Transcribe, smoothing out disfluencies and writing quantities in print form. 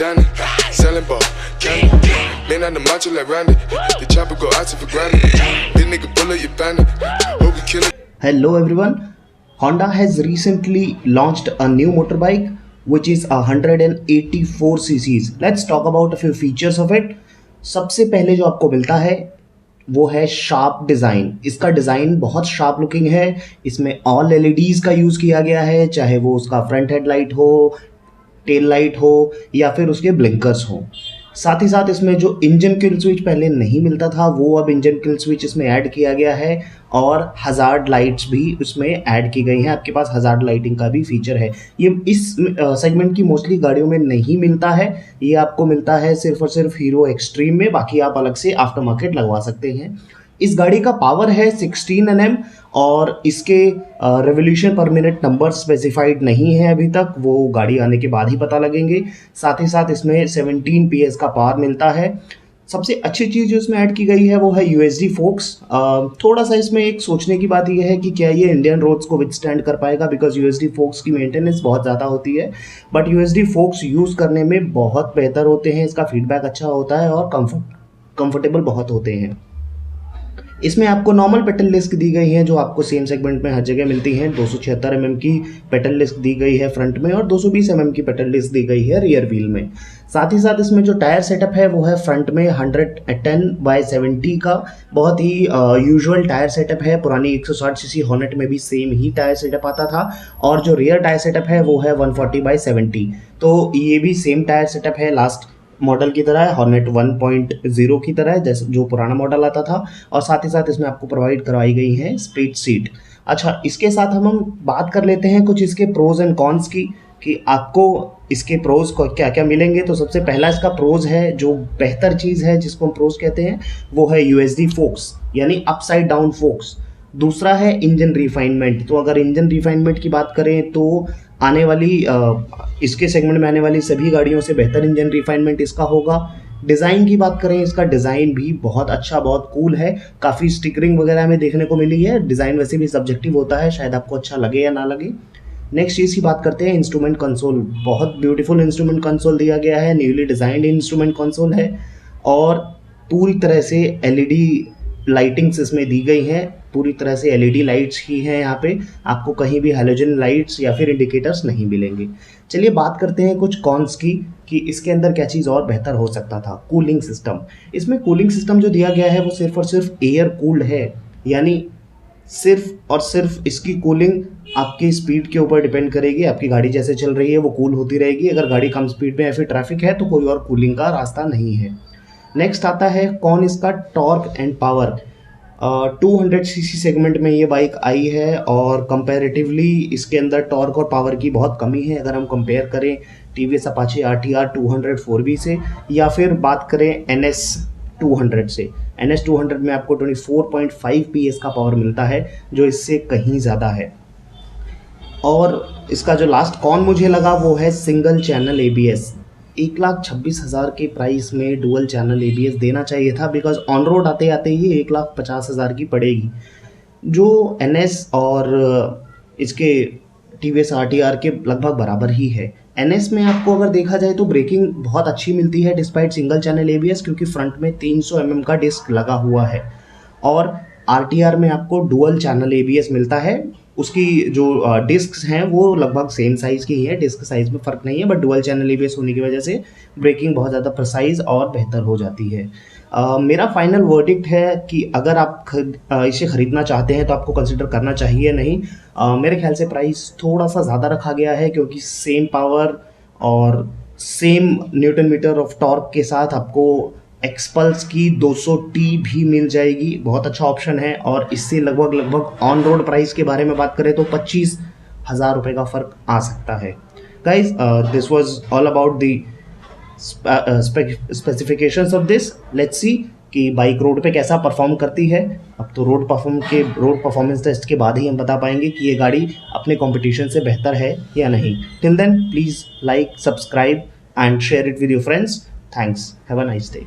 down it, selling ball, candy. Man on the macho like Randy, the chopper go out to for granted. This nigga bullet you bandit, hope we kill it. Hello everyone, Honda has recently launched a new motorbike which is 184 cc's. Let's talk about a few features of it. सबसे पहले जो आपको मिलता है वो है sharp design. इसका design बहुत शार्प लुकिंग है। इसमें ऑल एलईडीज़ का यूज़ किया गया है, चाहे वो उसका फ्रंट हेडलाइट हो, टेल लाइट हो या फिर उसके ब्लिंकर्स हो। साथ ही साथ इसमें जो इंजन किल स्विच पहले नहीं मिलता था वो अब इंजन किल स्विच इसमें ऐड किया गया है और हज़ार्ड लाइट्स भी उसमें ऐड की गई हैं। आपके पास हज़ार्ड लाइटिंग का भी फीचर है। ये इस सेगमेंट की मोस्टली गाड़ियों में नहीं मिलता है, ये आपको मिलता है सिर्फ और सिर्फ हीरो एक्सट्रीम में। बाकी आप अलग से आफ्टर मार्केट लगवा सकते हैं। इस गाड़ी का पावर है 16 Nm और इसके रेवोल्यूशन पर मिनट नंबर स्पेसिफाइड नहीं है अभी तक, वो गाड़ी आने के बाद ही पता लगेंगे। साथ ही साथ इसमें 17 PS का पावर मिलता है। सबसे अच्छी चीज़ जो इसमें ऐड की गई है वो है यूएसडी फोक्स। थोड़ा सा इसमें एक सोचने की बात यह है कि क्या ये इंडियन रोड्स को विथस्टैंड कर पाएगा, बिकॉज यूएसडी फोक्स की मेंटेनेंस बहुत ज़्यादा होती है। बट यूएसडी फोक्स यूज़ करने में बहुत बेहतर होते हैं, इसका फीडबैक अच्छा होता है और कंफर्टेबल बहुत होते हैं। इसमें आपको नॉर्मल पेडल डिस्क दी गई है जो आपको सेम सेगमेंट में हर जगह मिलती हैं। 276 mm की पेडल डिस्क दी गई है फ्रंट में और 220 mm की पेडल डिस्क दी गई है रियर व्हील में। साथ ही साथ इसमें जो टायर सेटअप है वो है फ्रंट में 110/70 का बहुत ही यूजुअल टायर सेटअप है। पुरानी 160 cc हॉर्नेट में भी सेम ही टायर सेटअप आता था और जो रियर टायर सेटअप है वो है 140/70। तो ये भी सेम टायर सेटअप है लास्ट मॉडल की तरह है, हॉर्नेट 1.0 की तरह है जैसे जो पुराना मॉडल आता था। और साथ ही साथ इसमें आपको प्रोवाइड करवाई गई है स्प्लिट सीट। अच्छा, इसके साथ हम बात कर लेते हैं कुछ इसके प्रोज एंड कॉन्स की कि आपको इसके प्रोज को क्या क्या मिलेंगे। तो सबसे पहला इसका प्रोज है, जो बेहतर चीज़ है जिसको हम प्रोज कहते हैं, वो है यूएसडी फोक्स यानी अपसाइड डाउन फोक्स। दूसरा है इंजन रिफाइनमेंट। तो अगर इंजन रिफाइनमेंट की बात करें तो आने वाली इसके सेगमेंट में आने वाली सभी गाड़ियों से बेहतर इंजन रिफाइनमेंट इसका होगा। डिज़ाइन की बात करें, इसका डिज़ाइन भी बहुत अच्छा, बहुत कूल है। काफ़ी स्टिकरिंग वगैरह में देखने को मिली है। डिज़ाइन वैसे भी सब्जेक्टिव होता है, शायद आपको अच्छा लगे या ना लगे। नेक्स्ट चीज़ की बात करते हैं, इंस्ट्रूमेंट कंसोल। बहुत ब्यूटीफुल इंस्ट्रूमेंट कंसोल दिया गया है, न्यूली डिज़ाइंड इंस्ट्रूमेंट कंसोल है और पूरी तरह से एलईडी लाइटिंग्स इसमें दी गई हैं। पूरी तरह से एलईडी लाइट्स ही हैं यहाँ पे, आपको कहीं भी हैलोजन लाइट्स या फिर इंडिकेटर्स नहीं मिलेंगे। चलिए बात करते हैं कुछ कॉन्स की कि इसके अंदर क्या चीज़ और बेहतर हो सकता था। Cooling system. इसमें कूलिंग सिस्टम जो दिया गया है वो सिर्फ और सिर्फ एयर कूल्ड है, यानी सिर्फ और सिर्फ इसकी कूलिंग आपकी स्पीड के ऊपर डिपेंड करेगी। आपकी गाड़ी जैसे चल रही है वो कूल होती रहेगी। अगर गाड़ी कम स्पीड में या फिर ट्रैफिक है तो कोई और कूलिंग का रास्ता नहीं है। नेक्स्ट आता है कौन इसका torque and power. 200 cc segment में ये बाइक आई है और कंपैरेटिवली इसके अंदर टॉर्क और पावर की बहुत कमी है। अगर हम कंपेयर करें टीवीएस अपाचे RTR 200 4V से या फिर बात करें NS 200 से, NS 200 में आपको 24.5 PS का पावर मिलता है जो इससे कहीं ज़्यादा है। और इसका जो लास्ट कॉन मुझे लगा वो है सिंगल चैनल ABS। 1,26,000 के प्राइस में डुअल चैनल ABS देना चाहिए था, बिकॉज ऑन रोड आते आते ही 1,50,000 की पड़ेगी, जो NS और इसके TVS RTR के लगभग बराबर ही है। NS में आपको अगर देखा जाए तो ब्रेकिंग बहुत अच्छी मिलती है डिस्पाइट सिंगल चैनल ABS, क्योंकि फ्रंट में 300 mm का डिस्क लगा हुआ है। और RTR में आपको डुअल चैनल ABS मिलता है। उसकी जो डिस्क्स हैं वो लगभग सेम साइज़ की ही है, डिस्क साइज़ में फ़र्क नहीं है, बट डुअल चैनल ABS होने की वजह से ब्रेकिंग बहुत ज़्यादा प्रिसाइज और बेहतर हो जाती है। मेरा फाइनल वर्डिक्ट है कि अगर आप इसे ख़रीदना चाहते हैं तो आपको कंसिडर करना चाहिए नहीं। मेरे ख्याल से प्राइस थोड़ा सा ज़्यादा रखा गया है, क्योंकि सेम पावर और same newton metre of torque के साथ आपको एक्सपल्स की 200T भी मिल जाएगी। बहुत अच्छा ऑप्शन है और इससे लगभग ऑन रोड प्राइस के बारे में बात करें तो 25,000 रुपये का फ़र्क आ सकता है। Guys, this was all about the specifications of this. Let's see कि बाइक रोड पे कैसा परफॉर्म करती है। अब तो रोड परफॉर्मेंस टेस्ट के बाद ही हम बता पाएंगे कि ये गाड़ी अपने कंपटीशन से बेहतर है या नहीं। Till then please like, subscribe and share it with your friends. Thanks. Have a nice day.